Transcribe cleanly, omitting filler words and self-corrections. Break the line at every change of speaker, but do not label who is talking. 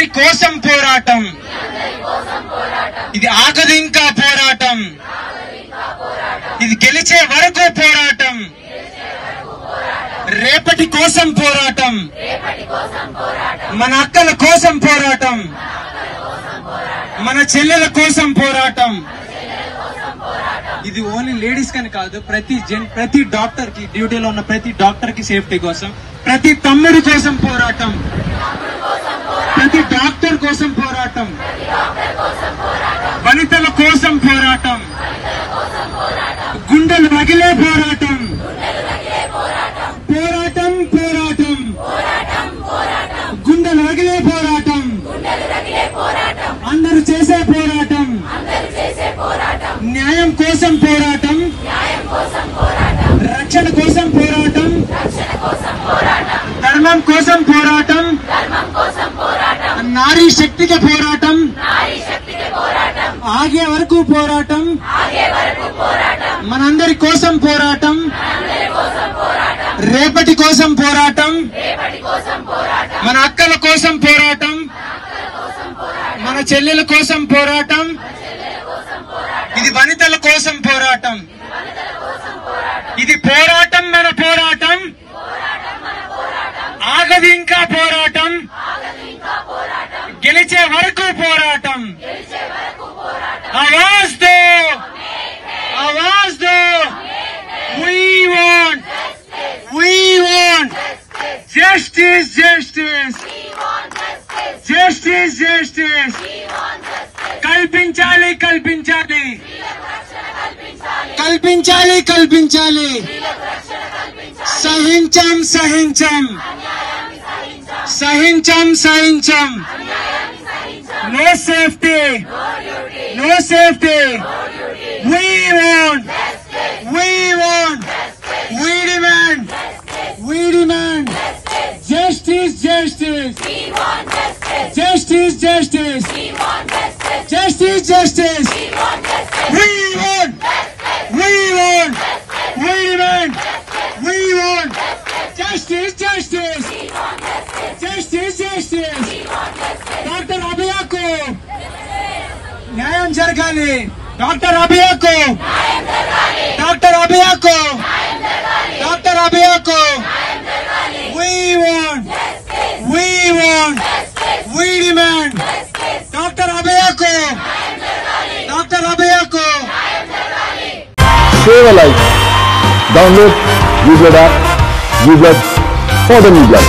అందరి కోసం పోరాటం, ఇది ఆగదు ఇంకా పోరాటం, ఇది గెలిచే వరకు పోరాటం, రేపటి కోసం పోరాటం, మన అక్కల కోసం పోరాటం, మన చెల్లెల కోసం పోరాటం. ఇది ఓన్లీ లేడీస్ కని కాదు, ప్రతి డాక్టర్ కి, డ్యూటీలో ఉన్న ప్రతి డాక్టర్ కి సేఫ్టీ కోసం, ప్రతి తమ్ముడి కోసం పోరాటం, ప్రతి డాక్టర్ కోసం పోరాటం, వనితల కోసం పోరాటం, గుండెలు రగిలే పోరాటం, పోరాటం పోరాటం, గుండెలు రగిలే పోరాటం, అందరూ చేసే పోరాటం, న్యాయం కోసం పోరాటం, రక్షణ కోసం పోరాటం, ధర్మం కోసం పోరాటం, నారీ శక్తికి పోరాటం, ఆగే వరకు పోరాటం, మనందరి కోసం పోరాటం, రేపటి కోసం పోరాటం, మన అక్కల కోసం పోరాటం, మన చెల్లెల కోసం పోరాటం, ఇది వనితల కోసం పోరాటం, ఇది పోరాటం, మన పోరాటం, ఆగదు ఇంకా పోరాటం, గెలిచే వరకు పోరాటం. ఆవాజ్ దో, ఆవాజ్ దో, we want justice, justice, justice, justice. కల్పించాలి, కల్పించాలి, కల్పించాలి, కల్పించాలి. సహించం, సహించం, సహించం, సహించం. No safety, no safety. We want, we demand, justice, justice, justice, justice, justice, justice. We demand, justice, justice, justice, justice. Doctor అభియాకు న్యాయం జరగాలి, డాక్టర్ అభియాకు, డాక్టర్ అభియాకు, డాక్టర్ అభియాకు. We want, we demand. Doctor అభియాకు, డాక్టర్ అభియాకు.
Save a life. Download Use Blood app. Use Blood for the new blood.